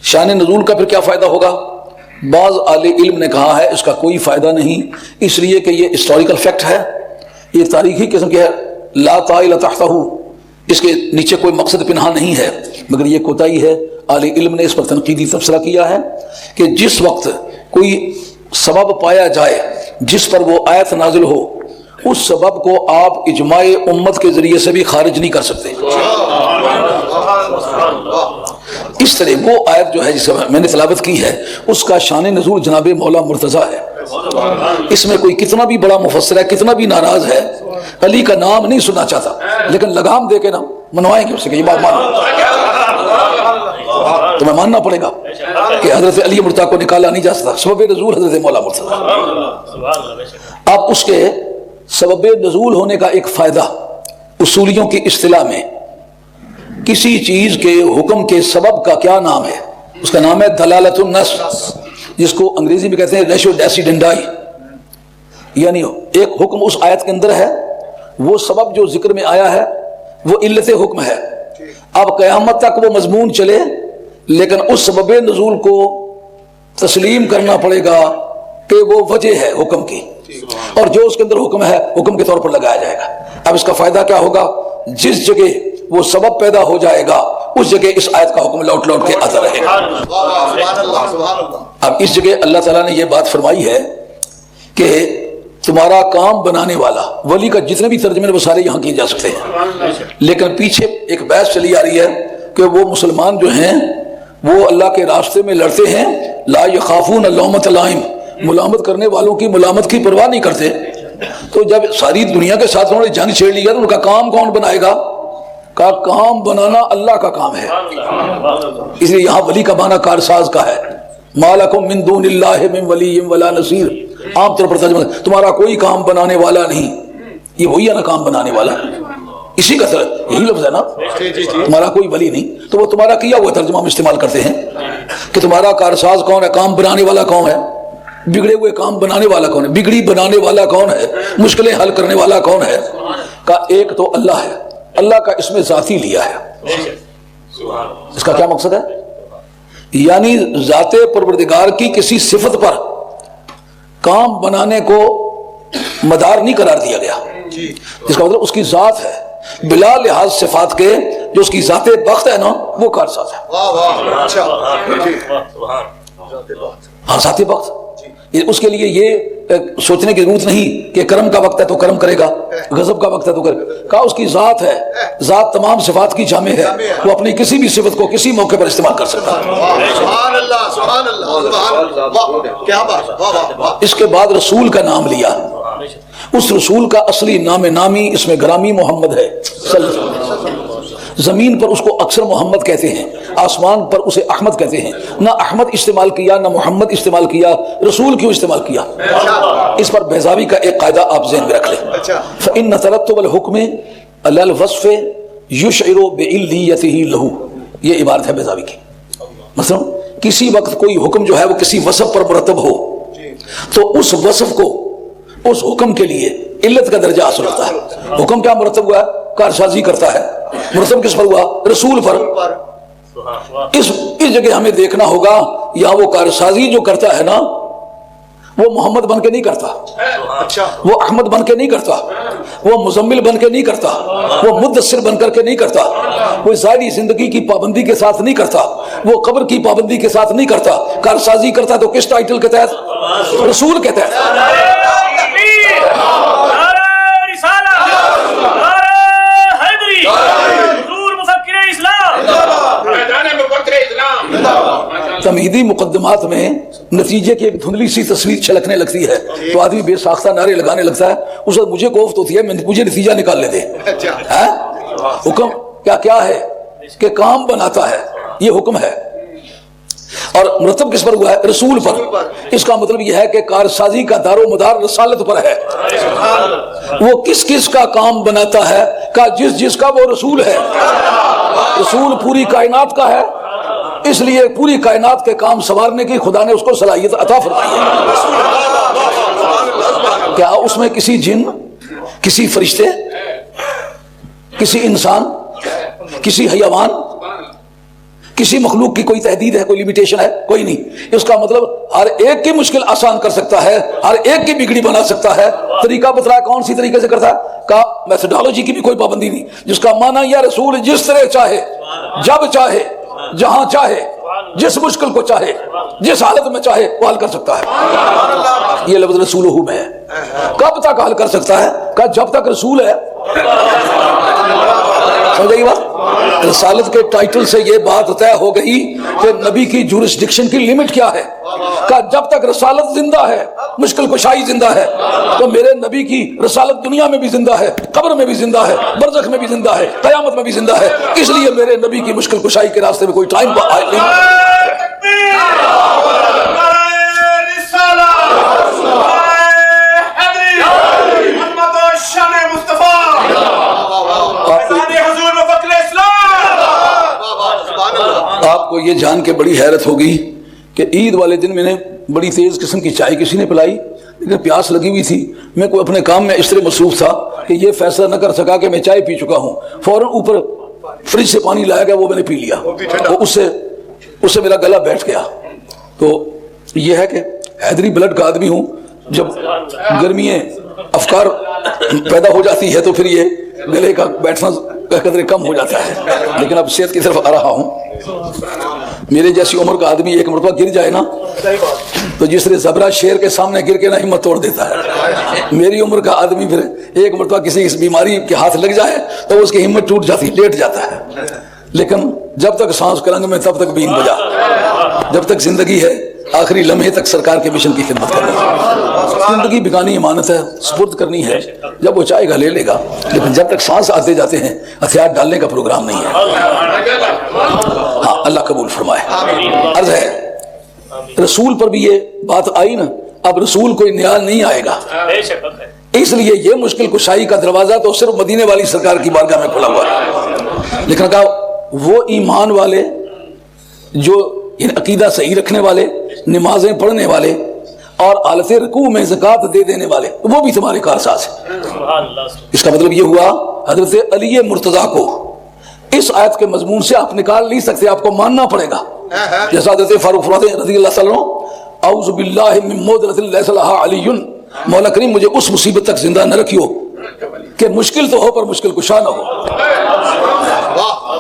شان نزول کا پھر کیا فائدہ ہوگا؟ بعض اہل علم نے کہا ہے اس کا کوئی فائدہ نہیں، اس لیے کہ یہ ہسٹوریکل فیکٹ ہے، یہ تاریخی قسم کی ہے، لا طائل تحتہ، اس کے نیچے کوئی مقصد پنہا نہیں ہے، مگر یہ کوتاہی ہے۔ اہل علم نے اس پر تنقیدی تبصرہ کیا ہے کہ جس وقت کوئی سبب پایا جائے جس پر وہ آیت نازل ہو، اس سبب کو آپ اجماع امت کے ذریعے سے بھی خارج نہیں کر سکتے۔ اس طرح وہ آیت جو ہے جس میں نے تلاوت کی ہے اس کا شان نزول جناب مولا مرتضیٰ ہے۔ اس میں کوئی کتنا بھی بڑا مفسر ہے، کتنا بھی ناراض ہے، علی کا نام نہیں سننا چاہتا، لیکن لگام دے کے نا منوائیں گے اسے کہ یہ بات مانو، تمہیں ماننا پڑے گا کہ حضرت علی مرتضیٰ کو نکالا نہیں جا سکتا، سبب نزول حضرت مولا مرتضیٰ۔ اب اس کے سبب نزول ہونے کا ایک فائدہ اصولیوں کی اصطلاح میں کسی چیز کے حکم کے سبب کا کیا نام ہے؟ اس کا نام ہے دلالت النص، جس کو انگریزی میں کہتے ہیں ریشو ڈیسیڈنڈائی، یعنی ایک حکم اس آیت کے اندر ہے، وہ سبب جو ذکر میں آیا ہے وہ علت حکم ہے، اب قیامت تک وہ مضمون چلے لیکن اس سبب نزول کو تسلیم کرنا پڑے گا کہ وہ وجہ ہے حکم کی، اور جو اس کے اندر حکم ہے حکم کے طور پر لگایا جائے گا۔ اب اس کا فائدہ کیا ہوگا؟ جس جگہ وہ سبب پیدا ہو جائے گا اس جگہ اس آیت کا حکم لوٹ لوٹ کے آتا رہے گا۔ اب اس جگہ اللہ تعالیٰ نے یہ بات فرمائی ہے کہ تمہارا کام بنانے والا، ولی کا جتنے بھی ترجمے وہ سارے یہاں کیے جا سکتے ہیں، لیکن پیچھے ایک بحث چلی آ رہی ہے کہ وہ مسلمان جو ہیں وہ اللہ کے راستے میں لڑتے ہیں، لا یخافون لومۃ لائم، ملامت کرنے والوں کی ملامت کی پرواہ نہیں کرتے، تو جب ساری دنیا کے ساتھ انہوں نے جنگ چھیڑ لی ہے تو ان کا کام کون بنائے گا؟ کا کام بنانا اللہ کا کام ہے، اس لیے یہاں ولی کا معنی کارساز کا ہے، ما لکم من دون اللہ من ولی ولا نصیر، عام طور پر ترجمہ تمہارا کوئی کام بنانے والا نہیں، یہ وہی ہے نا کام بنانے والا، اسی کا یہی لفظ ہے نا، تمہارا کوئی ولی نہیں، تو وہ تمہارا کیا ہوا ترجمہ ہم استعمال کرتے ہیں کہ تمہارا کارساز کون ہے، کام بنانے والا کون ہے، بگڑے ہوئے کام بنانے والا کون ہے، بگڑی بنانے والا کون ہے، مشکلیں حل کرنے والا کون ہے؟ کا ایک تو اللہ ہے، اللہ کا اس میں ذاتی لیا ہے، اس کا کیا مقصد ہے؟ یعنی ذات پروردگار کی کسی صفت پر کام بنانے کو مدار نہیں قرار دیا گیا، اس کا مطلب اس کی ذات ہے، بلا لحاظ صفات کے جو اس کی ذات بخت ہے نا وہ کارساز ہے۔ ہاں ذات بخت، اس کے لیے یہ سوچنے کی ضرورت نہیں کہ کرم کا وقت ہے تو کرم کرے گا، غضب کا وقت ہے تو کرے گا، کہا اس کی ذات ہے، ذات تمام صفات کی جامع ہے، وہ اپنی کسی بھی صفت کو کسی موقع پر استعمال کر سکتا ہے۔ سبحان اللہ سبحان اللہ، کیا بات۔ اس کے بعد رسول کا نام لیا، اس رسول کا اصلی نام نامی اس میں گرامی محمد ہے صلی اللہ علیہ وسلم، زمین پر اس کو اکثر محمد کہتے ہیں، آسمان پر اسے احمد کہتے ہیں، نہ احمد استعمال کیا نہ محمد استعمال کیا، رسول کیوں استعمال کیا؟ اس پر بیضاوی کا ایک قاعدہ آپ ذہن میں رکھ لیں، فإن ترتب الحکم علی الوصف یشعر بعلیتہ لہ، یہ عبارت ہے بیضاوی کی، مثلا کسی وقت کوئی حکم جو ہے وہ کسی وصف پر مرتب ہو تو اس وصف کو اس حکم کے لیے علت کا درجہ حاصل ہوتا ہے۔ حکم کیا مرتب ہوا ہے؟ کارسازی کرتا ہے، مرتب کس پر ہوا؟ رسول پر۔ اس جگہ ہمیں دیکھنا ہوگا یا وہ کارسازی جو کرتا ہے نا وہ محمد بن کے نہیں کرتا، وہ احمد بن کے نہیں کرتا، وہ مزمل بن کے نہیں کرتا، وہ مدثر بن کر کے نہیں کرتا، وہ ظاہری زندگی کی پابندی کے ساتھ نہیں کرتا، وہ قبر کی پابندی کے ساتھ نہیں کرتا، کارسازی کرتا تو کس ٹائٹل کے تحت؟ رسول کے تحت۔ تمہیدی مقدمات میں نتیجے کی ایک دھندلی سی تصویر چھلکنے لگتی ہے تو آدمی بے ساختہ نعرے لگانے لگتا ہے، اس وقت مجھے کوفت ہوتی ہے مجھے نتیجہ نکالنے دے۔ حکم کیا ہے کہ کام بناتا ہے، یہ حکم ہے، اور مرتب کس پر ہوا ہے؟ رسول پر۔ اس کا مطلب یہ ہے کہ کارسازی کا دار و مدار رسالت پر ہے، وہ کس کس کا کام بناتا ہے؟ کہ جس کا وہ رسول ہے، رسول پوری کائنات کا ہے، اس لیے پوری کائنات کے کام سنوارنے کی خدا نے اس کو صلاحیت عطا فرمائی ہے۔ کیا اس میں کسی جن، کسی فرشتے، کسی انسان، کسی حیوان، کسی مخلوق کی کوئی تحدید ہے، کوئی لمیٹیشن ہے؟ کوئی نہیں۔ اس کا مطلب ہر ایک کی مشکل آسان کر سکتا ہے، ہر ایک کی بگڑی بنا سکتا ہے۔ طریقہ بتلایا کون سی طریقے سے کرتا ہے؟ کا میتھڈالوجی کی بھی کوئی پابندی نہیں، جس کا معنی یا رسول جس طرح چاہے، جب چاہے، جہاں چاہے، جس مشکل کو چاہے، جس حالت میں چاہے وہ حل کر سکتا ہے۔ یہ لفظ رسولہ میں ہے۔ کب تک حل کر سکتا ہے؟ کہ جب تک رسول ہے۔ سمجھ گئی بات؟ رسالت کے ٹائٹل سے یہ بات طے ہو گئی کہ نبی کی جورسڈکشن کی لمٹ کیا ہے، کہ جب تک رسالت زندہ ہے، مشکل کشائی زندہ ہے، تو میرے نبی کی رسالت دنیا میں بھی زندہ ہے، قبر میں بھی زندہ ہے، برزخ میں بھی زندہ ہے، قیامت میں بھی زندہ ہے۔ اس لیے میرے نبی کی مشکل کشائی کے راستے میں کوئی ٹائم نہیں۔ آپ کو یہ جان کے بڑی حیرت ہوگی کہ عید والے دن میں نے بڑی تیز قسم کی چائے کسی نے پلائی، لیکن پیاس لگی ہوئی تھی، میں کوئی اپنے کام میں اس طرح مصروف تھا کہ یہ فیصلہ نہ کر سکا کہ میں چائے پی چکا ہوں۔ فوراً اوپر فریج سے پانی لایا گیا، وہ میں نے پی لیا، تو اس سے میرا گلا بیٹھ گیا۔ تو یہ ہے کہ حیدری بلڈ کا آدمی ہوں، جب گرمیاں افکار پیدا ہو جاتی ہے تو پھر یہ گلے کا بیٹھنا قدرے کم ہو جاتا ہے، لیکن اب صحت کی طرف آ رہا ہوں۔ میرے جیسی عمر کا آدمی ایک مرتبہ گر جائے نا تو جس طرح زبرہ شیر کے سامنے گر کے نہ ہمت توڑ دیتا ہے، میری عمر کا آدمی پھر ایک مرتبہ کسی اس بیماری کے ہاتھ لگ جائے تو اس کی ہمت ٹوٹ جاتی، لیٹ جاتا ہے۔ لیکن جب تک سانس کرنگ میں تب تک بین بجا، جب تک زندگی ہے آخری لمحے تک سرکار کے مشن کی خدمت کرنی ہے۔ زندگی بیگانی امانت ہے، سپرد کرنی ہے، جب وہ چاہے گا لے لے گا، لیکن جب تک سانس آتے جاتے ہیں ہتھیار ڈالنے کا پروگرام نہیں ہے۔ ہاں اللہ قبول فرمائے۔ عرض ہے رسول پر بھی یہ بات آئی نا، اب رسول کوئی نیا نہیں آئے گا، اس لیے یہ مشکل کشائی کا دروازہ تو صرف مدینے والی سرکار کی بارگاہ میں کھلا ہوا ہے۔ لیکن کہا وہ ایمان والے جو عقیدہ صحیح رکھنے والے، نمازیں پڑھنے والے اور حالت رکوع میں زکوٰۃ دے دینے والے، وہ بھی تمہارے کارساز ہیں۔ اس کا مطلب یہ ہوا حضرت علی مرتضیٰ کو اس آیت کے مضمون سے آپ نکال نہیں سکتے، آپ کو ماننا پڑے گا۔ جیسا حضرت فاروق رضی اللہ عنہ، اعوذ باللہ من مودرۃ لیس لہا علی، مولا کریم مجھے اس مصیبت تک زندہ نہ رکھیو کہ مشکل تو ہو پر مشکل کشا نہ ہو۔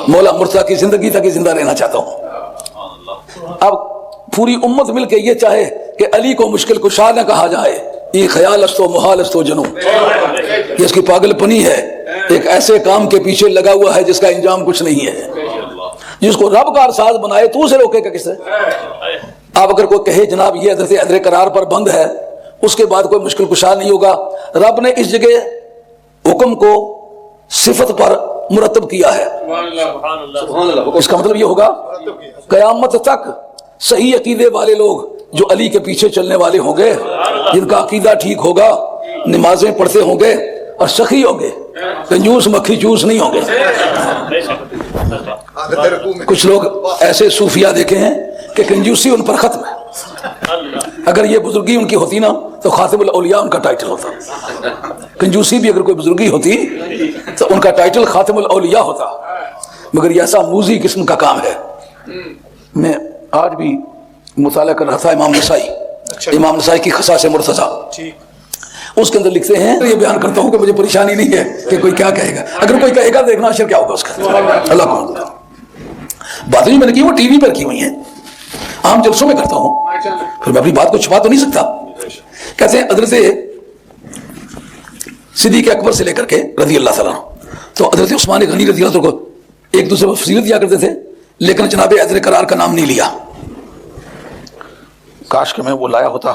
مولا مرتضیٰ کی زندگی تک ہی زندہ رہنا چاہتا ہوں۔ اب پوری امت مل کے یہ چاہے کہ علی کو مشکل کشا نہ کہا جائے، یہ خیال است و محال است و جنوں، یہ اس کی پاگل پنی ہے، ایک ایسے کام کے پیچھے لگا ہوا ہے جس کا انجام کچھ نہیں ہے۔ جس کو رب کا ارساز بنائے تو اسے روکے گا کس سے؟ آپ اگر کوئی کہے جناب یہ حضرت حیدر قرار پر بند ہے، اس کے بعد کوئی مشکل کشا نہیں ہوگا، رب نے اس جگہ حکم کو صفت پر مرتب کیا ہے۔ اس کا مطلب یہ ہوگا قیامت تک صحیح عقیدے والے لوگ جو علی کے پیچھے چلنے والے ہوں گے، جن کا عقیدہ ٹھیک ہوگا، نمازیں پڑھتے ہوں گے اور سخی ہوں گے، کنجوس مکھی چوس نہیں ہوں گے۔ کچھ لوگ ایسے صوفیہ دیکھے ہیں کہ کنجوسی ان پر ختم ہے، اگر یہ بزرگی ان کی ہوتی نا تو خاتم الاولیاء ان کا ٹائٹل ہوتا، کنجوسی بھی اگر کوئی بزرگی ہوتی تو ان کا ٹائٹل خاتم الاولیاء ہوتا، مگر یہ ایسا موذی قسم کا کام ہے۔ میں آج بھی مطالعہ کر رہا تھا امام نسائی کی خصائص مرتضیٰ، اس کے اندر لکھتے ہیں، یہ بیان کرتا ہوں کہ مجھے پریشانی نہیں ہے کہ کوئی کیا کہے گا، اگر کوئی کہے گا دیکھنا اشر کیا ہوگا اس کا، اللہ کو باتیں میں نے کی وہ ٹی وی پر کی ہوئی ہیں، عام جلسوں میں کرتا ہوں، پھر میں اپنی بات کو چھپا تو نہیں سکتا۔ کہتے ہیں حضرت صدیق اکبر سے لے کر کے رضی اللہ تعالیٰ تو حضرت عثمان غنی رضی اللہ کو ایک دوسرے کو فضیلت دیا کرتے تھے، لیکن جناب حیدر قرار کا نام نہیں لیا۔ کاش کہ میں وہ لایا ہوتا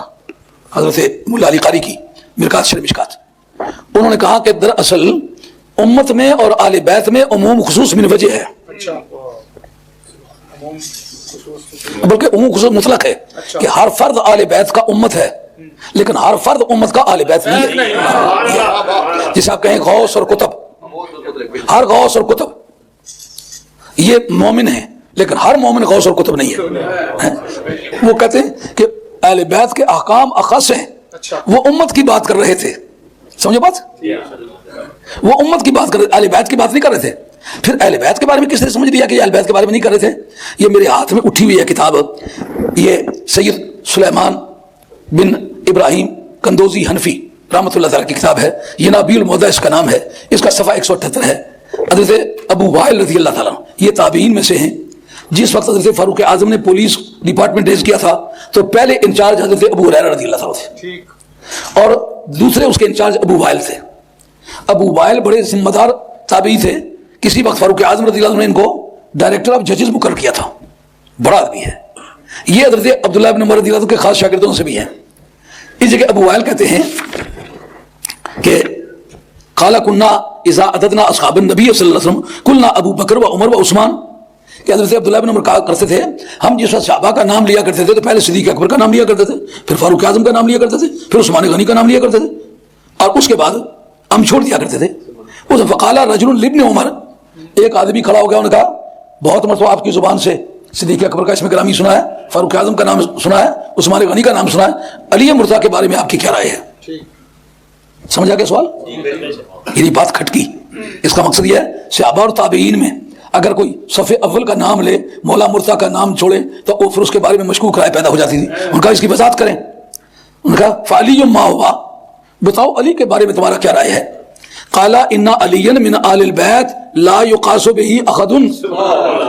حضرت مولا علی قاری کی مرکات شرح مشکات، انہوں نے کہا کہ دراصل امت میں اور آل بیت میں عموم خصوص من وجہ ہے، بلکہ عموم خصوص مطلق ہے کہ ہر فرد آل بیت کا امت ہے، لیکن ہر فرد امت کا آل بیت نہیں ہے۔ جسے آپ کہیں غوث اور کتب، ہر غوث اور کتب یہ مومن ہیں، لیکن ہر مومن غوث اور کتب نہیں ہے۔ وہ کہتے ہیں کہ اہل بیت کے احکام اخص ہیں، وہ امت کی بات کر رہے تھے، سمجھے بات؟ وہ امت کی بات کر رہے، اہل بیت کی بات نہیں کر رہے تھے، پھر اہل بیت کے بارے میں کس نے سمجھ لیا کہ یہ اہل بیت کے بارے میں نہیں کر رہے تھے؟ یہ میرے ہاتھ میں اٹھی ہوئی ہے کتاب، یہ سید سلیمان بن ابراہیم کندوزی حنفی رحمۃ اللہ تعالیٰ کی کتاب ہے، یہ نابیل الموضع اس کا نام ہے، اس کا صفحہ 178 ہے۔ حضرت ابو وائل رضی اللہ تعالیٰ یہ تابعین میں سے ہیں۔ جس وقت حضرت فاروق اعظم نے پولیس ڈپارٹمنٹ ریز کیا تھا تو پہلے انچارج حضرت ابو ہریرہ رضی اللہ تعالیٰ تھے، اور دوسرے اس کے انچارج ابو وائل تھے۔ ابو وائل بڑے ذمہ دار تابعی تھے، کسی وقت فاروق اعظم رضی اللہ عنہ نے ان کو ڈائریکٹر آف ججز مقرر کیا تھا، بڑا آدمی ہے یہ۔ حضرت عبداللہ بن عمر رضی اللہ عنہ کے خاص شاگردوں سے بھی ہیں۔ اس جگہ ابو وائل کہتے ہیں کہ قال كنا اذا عددنا اصحاب النبی صلی اللہ علیہ وسلم قلنا ابو بکر و عمر و عثمان، کہ حضرت عبداللہ بن عمر کہا کرتے تھے ہم جس وقت صحابہ کا نام لیا کرتے تھے تو پہلے صدیق اکبر کا نام لیا کرتے تھے، پھر فاروق اعظم کا نام لیا کرتے تھے، پھر عثمان غنی کا نام لیا کرتے تھے، اور اس کے بعد ہم چھوڑ دیا کرتے تھے۔ اس فقال رجل لابن عمر، ایک آدمی کھڑا ہو گیا، انہوں نے کہا بہت مرتبہ آپ کی زبان سے صدیق اکبر کا اسم گرامی سنا ہے، فاروق اعظم کا نام سنا ہے، عثمان غنی کا نام سنا ہے، علی مرتضیٰ کے بارے میں آپ کی کیا رائے ہے؟ سمجھا گیا سوال؟ یعنی بات کھٹکی۔ اس کا مقصد یہ ہے صحابہ اور تابعین میں اگر کوئی صف اول کا نام لے، مولا مرتضیٰ کا نام چھوڑے تو وہ پھر اس کے بارے میں مشکوک رائے پیدا ہو جاتی تھی۔ ان کا اس کی وضاحت کریں، ان کا فعلی ما ہوا، بتاؤ علی کے بارے میں تمہارا کیا رائے ہے؟ قال ان علی من آل البیت لا یقاس بہ احد،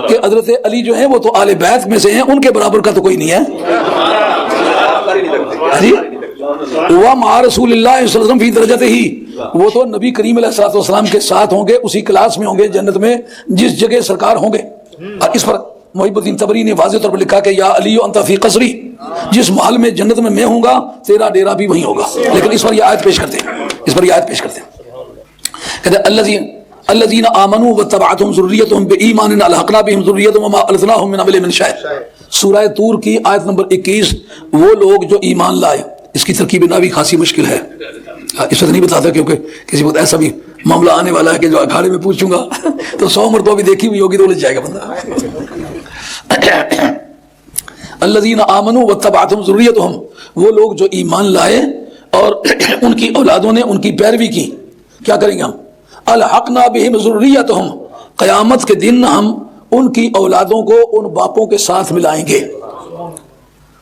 کہ حضرت علی جو ہیں وہ تو آل بیت میں سے ہیں، ان کے برابر کا تو کوئی نہیں ہے۔ جی وہ مع رسول اللہ صلی اللہ علیہ وسلم فی درجتہ ہی، وہ تو نبی کریم علیہ الصلوۃ والسلام کے ساتھ ہوں گے، اسی کلاس میں ہوں گے جنت میں جس جگہ سرکار ہوں گے۔ اور اس پر محب الدین طبری نے واضح طور پر لکھا کہ یا علی انت فی قصری، جس محل میں جنت میں ہوں گا تیرا ڈیرا بھی وہیں ہوگا۔ لیکن اس پر یہ آیت پیش کرتے ہیں، اس پر یہ آیت پیش کرتے ہیں، کہتے ہیں الذین آمنوا واتبعتهم ذریتهم بایمان الحقنا بهم ذریتهم وما التناهم من عمل من شیء۔ سورہ طور کی آیت نمبر 21، وہ لوگ جو ایمان لائے، اس کی ترکیب ناوی خاصی مشکل ہے، اس وقت نہیں بتاتا کیونکہ کسی وقت ایسا بھی معاملہ آنے والا ہے کہ جو اکھاڑے میں پوچھوں گا تو 100 مرتبہ بھی دیکھی ہوئی ہوگی تو لے جائے گا بندہ۔ الذین آمنوا واتبعتهم ذریتهم، وہ لوگ جو ایمان لائے اور ان کی اولادوں نے ان کی پیروی کی، کیا کریں گے ہم؟ الحقنا بہم ذریتهم، قیامت کے دن ہم ان کی اولادوں کو ان باپوں کے ساتھ ملائیں گے۔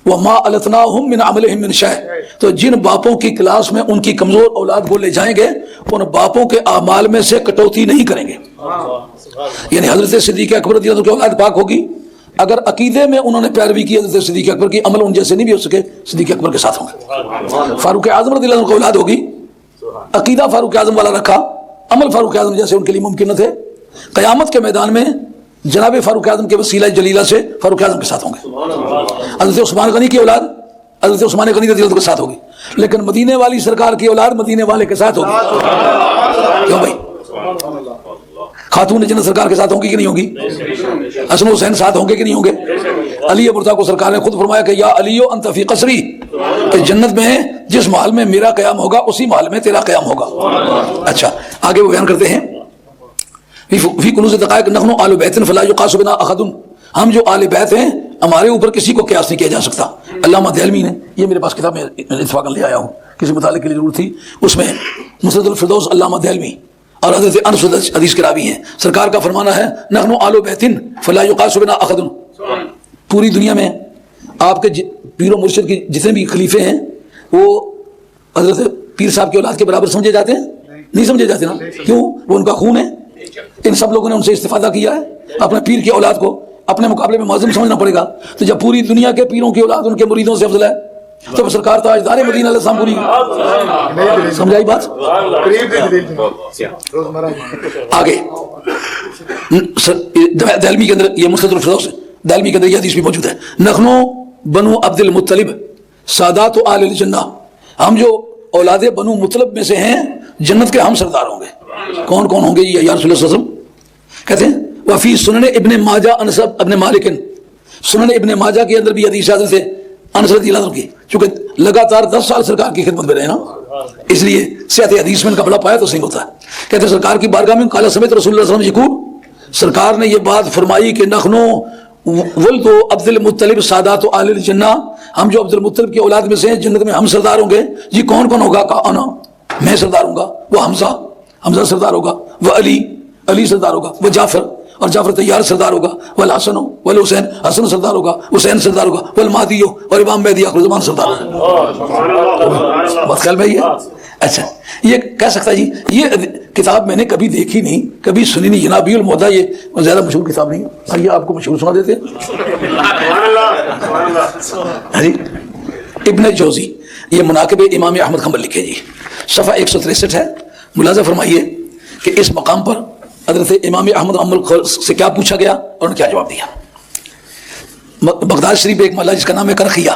وما التناهم من عملهم من شیء، تو جن باپوں کی کلاس میں ان کی کمزور اولاد کو لے جائیں گے ان باپوں کے اعمال میں سے کٹوتی نہیں کریں گے۔ یعنی حضرت صدیق اکبر رضی اللہ عنہ کی اولاد پاک ہوگی، اگر عقیدے میں انہوں نے پیروی کی حضرت صدیق اکبر کی، عمل ان جیسے نہیں بھی ہو سکے، صدیق اکبر کے ساتھ ہوں گے۔ فاروق اعظم رضی اللہ عنہ کی اولاد ہوگی، عقیدہ فاروق اعظم والا رکھا، عمل فاروق اعظم جیسے ان کے لیے ممکن نہ تھے، قیامت کے میدان میں جناب فاروق اعظم کے وسیلہ جلیلہ سے فاروق اعظم کے ساتھ ہوں گے۔ حضرت عثمان غنی کی اولاد حضرت عثمان غنی رضی اللہ عنہ کے ساتھ ہوگی، لیکن مدینے والی سرکار کی اولاد مدینے والے کے ساتھ ہوگی۔ کیوں بھائی؟ خاتون جنت سرکار کے ساتھ ہوں گی کہ نہیں ہوگی؟ حسن حسین ساتھ ہوں گے کہ نہیں ہوں گے؟ علی مرتضیٰ کو سرکار نے خود فرمایا کہ یا علی انت فی قصری، کہ جنت میں جس محل میں میرا قیام ہوگا اسی محل میں تیرا قیام ہوگا۔ اچھا آگے وہ بیان کرتے ہیں، فی کنوز دقائق نحن آل بیت فلا یقاس بنا احد، ہم جو آل بیت ہیں ہمارے اوپر کسی کو قیاس نہیں کیا جا سکتا۔ علامہ دہلوی نے، یہ میرے پاس کتاب میں اتفاقاً لے آیا ہوں، کسی مطالعے کے لیے ضرورت تھی، اس میں مسند الفردوس علامہ دہلوی اور حضرت انس حدیث کے راوی ہیں، سرکار کا فرمانا ہے نحن آل بیت فلا یقاس بنا احد۔ پوری دنیا میں آپ کے پیر و مرشد کی جتنے بھی خلیفے ہیں وہ حضرت پیر صاحب کی اولاد کے برابر سمجھے جاتے ہیں؟ نہیں سمجھے جاتے نا، کیوں؟ وہ ان کا خون ہے، ان سب لوگوں نے ان سے استفادہ کیا ہے، اپنے پیر کی اولاد کو اپنے مقابلے میں معظم سمجھنا پڑے گا۔ تو جب پوری دنیا کے پیروں کی اولاد ان کے مریدوں سے افضل ہے تو سرکار تاجدار مدینہ علیہ السلام پوری سمجھائی بات؟ آگے دہلوی کے اندر یہ مسند الفردوس دہلوی کے اندر یہ حدیث بھی موجود ہے، نحن بنو عبد المطلب سادات آل الجنہ، ہم جو اولاد بنو مطلب میں سے ہیں جنت کے ہم سردار ہوں گے۔ کون کون ہوں گے یہ یا رسول اللہ صلی اللہ علیہ وسلم؟ کہتے ہیں وفی سنن ابن ماجہ انس ابن مالک، سنن ابن ماجہ کے اندر بھی حدیث حضرت سے انس رضی اللہ عنہ کی، چونکہ لگاتار 10 سال سرکار کی خدمت میں رہے نا، اس لیے صحت حدیث میں ان کا بڑا پایا تو صحیح ہوتا ہے۔ کہتے ہیں سرکار کی بارگاہ میں قال سمیت رسول اللہ صلی اللہ علیہ وسلم یقول، سرکار نے یہ بات فرمائی کہ نحن ولد عبد المطلب سادات آل الجنہ، ہم جو عبد المطلب کی اولاد میں سے ہیں جنت میں ہم سردار ہوں گے۔ جی کون کون ہوگا؟ کہا انا، میں سردار ہوں گا، وہ حمزہ سردار ہوگا، وہ علی علی سردار ہوگا، وہ جعفر، اور جعفر طیار سردار ہوگا، والحسن والحسین، حسن سردار ہوگا، حسین سردار ہوگا، والمہدی اور امام مہدی آخر الزمان سردار ہوگا۔ بات خیال میں یہ ہے؟ اچھا یہ کہہ سکتا ہے جی یہ کتاب میں نے کبھی دیکھی نہیں، کبھی سنی نہیں، جنابی الموضع یہ زیادہ مشہور کتاب نہیں ہے، آئیے آپ کو مشہور سنا دیتے ہیں جی۔ ابن جوزی یہ مناقب امام احمد حنبل لکھے جی، صفحہ 163 ہے۔ ملاحظہ فرمائیے کہ اس مقام پر حضرت امام احمد حنبل سے کیا پوچھا گیا اور انہوں نے کیا جواب دیا۔ بغداد شریف ایک محلہ جس کا نام ہے کرخیہ،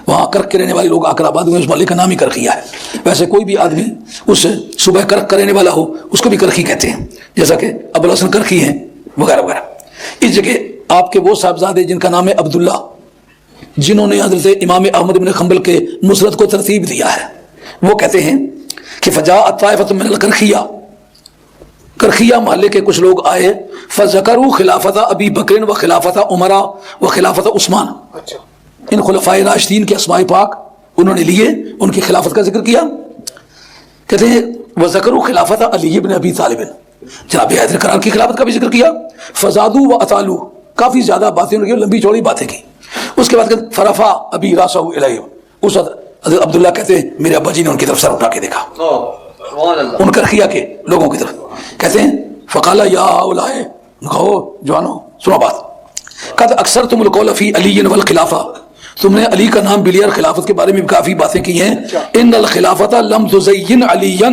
وہاں کرخ کے رہنے والے لوگ آ کر آباد ہوئے، اس محلے کا نام ہی کرخیہ ہے۔ ویسے کوئی بھی آدمی اس صبح کرخ کا رہنے والا ہو اس کو بھی کرخی کہتے ہیں، جیسا کہ ابوالحسن کرخی ہیں وغیرہ وغیرہ۔ اس جگہ آپ کے وہ صاحبزادے جن کا نام ہے عبداللہ، جنہوں نے حضرت امام احمد بن حنبل کے مسند کو ترتیب دیا ہے، وہ کہتے ہیں کہ فجاءت طائفۃ من الکرخیہ، کرخیہ محلے کے کچھ لوگ آئے، فذکروا خلافت ابی بکر و خلافت عمر و خلافت عثمان، ان خلفائے راشدین کے اسماء پاک انہوں نے لیے، ان کی خلافت کا ذکر کیا۔ کہتے ہیں وذکروا خلافت علی بن ابی طالب، جناب حیدر کرار کی خلافت کا بھی ذکر کیا، فزادوا و اطالوا، کافی زیادہ باتیں انہوں نے کی، لمبی چوڑی باتیں کی۔ اس کے بعد فرفع ابی راسہ الیہ، اس حضرت عبداللہ کہتے ہیں میرے ابا جی نے ان کی طرف سر اٹھا کے دیکھا، ان کرخیہ کے لوگوں کی طرف، کہتے ہیں فقال یا اولائے، کہو جوانو سنو بات، قد اکثرتم القول فی علی والخلافہ، تم نے علی کا نام بھی لیا اور خلافت کے بارے میں کافی باتیں کی ہیں۔ ان الخلافۃ لم تزین علیا،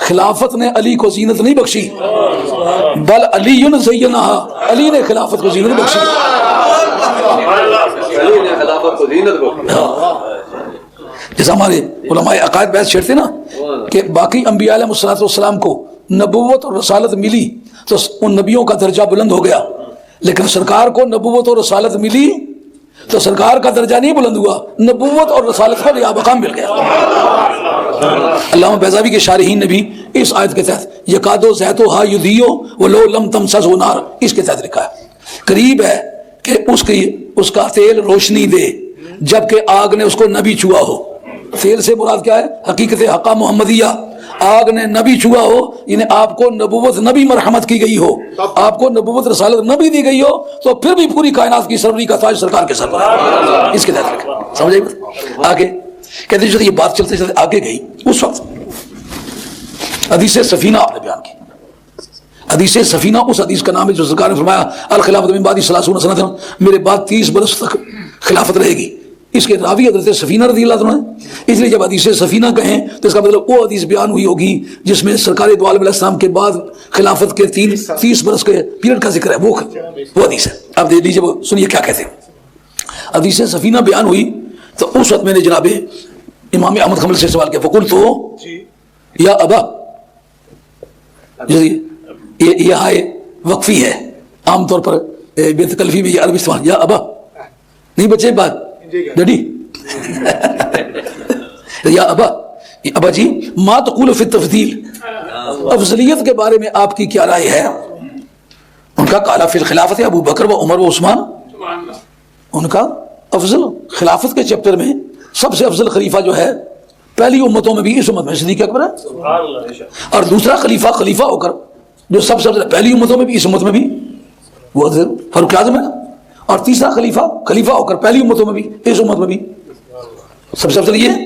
خلافت نے علی کو زینت نہیں بخشی، بل علی زینہا، علی نے خلافت کو زینت بخشی۔ جیسا ہمارے علماء عقائد بحث چھیڑتے نا کہ باقی انبیاء علیہ السلام کو نبوت اور رسالت ملی تو ان نبیوں کا درجہ بلند ہو گیا، لیکن سرکار کو نبوت اور رسالت ملی تو سرکار کا درجہ نہیں بلند ہوا، نبوت اور رسالت کو ریا مقام مل گیا۔ علامہ بیضاوی کے شارحین نے بھی اس آیت کے تحت یکادو زیتھہا یضیء ولو لم تمسسہ نار، اس کے تحت لکھا ہے قریب ہے کہ اس کا تیل روشنی دے جبکہ آگ نے اس کو نہ بھی چھوا ہو۔ تیل سے مراد کیا ہے؟ حقیقت حقہ محمدیہ، آگ نے نبی چھوا ہو، یعنی آپ کو نبوت نبی مرحمت کی گئی ہو، آپ کو نبوت رسالت نبی دی گئی ہو، تو پھر بھی پوری کائنات کی سربراہی کا تاج سرکار کے سر پر ہے۔ اس کے تحت رکھا، سمجھے آگے کہتے ہیں یہ بات چلتے چلتے آگے گئی، اس وقت حدیث سفینہ آپ نے بیان کی۔ حدیث سفینہ اس حدیث کا نام ہے جو سرکار نے فرمایا الخلافت من بعدی 30 سنۃ، میرے بعد 30 برس تک خلافت رہے گی۔ اس کے راوی حضرت سفینہ رضی اللہ عنہ، اس لیے جب حدیث سفینہ کہیں تو اس کا مطلب وہ حدیث بیان ہوئی ہوگی جس میں سرکار دو عالم علیہ السلام کے بعد خلافت کے 30 برس کے پیریڈ کا ذکر ہے، وہ حدیث ہے۔ اب دیکھ لیجیے، وہ سنیے کیا کہتے ہیں۔ حدیث سفینہ بیان ہوئی تو اس وقت میں نے جناب امام احمد حنبل سے سوال کیا، فقلت تو یا ابا، یہ ہائے وقفی ہے، عام طور پر بے تکلفی میں یہ عربی استعمال، یا ابا نہیں بچے بات ڈیڈی یا ابا جی، ما تقول فی التفضیل، افضلیت کے بارے میں آپ کی کیا رائے ہے؟ ان کا قال فی الخلافت ابو بکر و عمر و عثمان، ان کا افضل خلافت کے چیپٹر میں سب سے افضل خلیفہ جو ہے پہلی امتوں میں بھی اس امت میں صدیق اکبر ہے، اور دوسرا خلیفہ ہو کر جو سب سے افضل پہلی امتوں میں بھی اس امت میں بھی وہ فاروق اعظم ہے، اور تیسرا خلیفہ ہو کر پہلی امتوں میں بھی اس امت میں بھی سب سے افضل یہ ہے،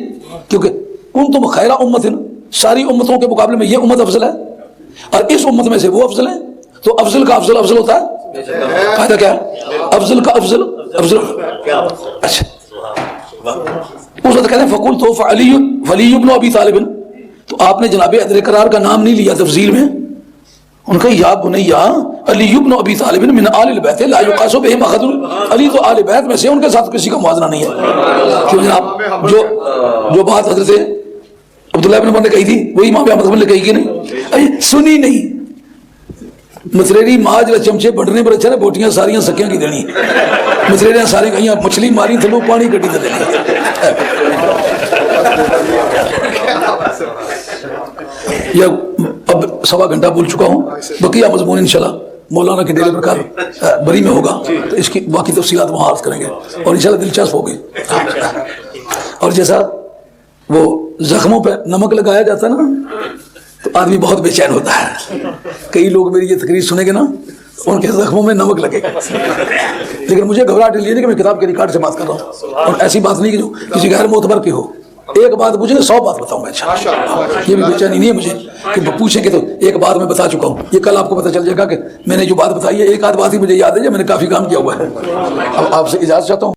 کیونکہ کنتم خیر امت، ساری امتوں کے مقابلے میں یہ امت افضل ہے، اور اس امت میں سے وہ افضل ہے، تو افضل کا افضل افضل ہوتا ہے، فائدہ کیا ہے؟ افضل کا افضل افضل۔ اچھا اس وقت کہتے ہیں فقول تو ولی ابن ابی طالب، تو آپ نے جناب حیدر کرار کا نام نہیں لیا تفضیل میں، ان کا یا بنیا علی ابن ابی طالب من آل البیت لا یقاس بہم احد، علی تو آل بیت میں سے، ان کے ساتھ کسی کا موازنہ نہیں ہے۔ کیوں جناب جو بات حضرت عبداللہ ابن عمر نے کہی تھی وہی امام احمد حنبل نے کہی کہ نہیں سنی نہیں، مچریری ماج چمچے بڑھنے پر اچھا نا، بوٹیاں ساریاں سکیاں کی دینی، مچریریاں ساری کہیں مچھلی ماری تھلو پانی کٹی تھے دینی۔ یا اب 1.25 گھنٹہ بول چکا ہوں، بقیہ مضمون انشاءاللہ مولانا کے ڈیلے برکات بری میں ہوگا تو اس کی باقی تفصیلات وہاں عرض کریں گے، اور انشاءاللہ دلچسپ ہوگی۔ اور جیسا وہ زخموں پہ نمک لگایا جاتا ہے نا، تو آدمی بہت بے چین ہوتا ہے. کئی لوگ میری یہ تقریر سنیں گے نا ان کے زخموں میں نمک لگے گا. لیکن مجھے گھبراہٹ لیے نہیں کہ میں کتاب کے ریکارڈ سے بات کر رہا ہوں, اور ایسی بات نہیں کہ جو کسی غیر معتبر کی ہو. ایک بات مجھے 100 بات بتاؤں گا انشاءاللہ. یہ بھی بے چینی نہیں ہے مجھے کہ پوچھیں گے تو ایک بات میں بتا چکا ہوں. یہ کل آپ کو پتہ چل جائے گا کہ میں نے جو بات بتائی ہے ایک آدھ بات ہی مجھے یاد ہے جو میں نے کافی کام کیا ہوا ہے. اب آپ سے اجازت چاہتا ہوں.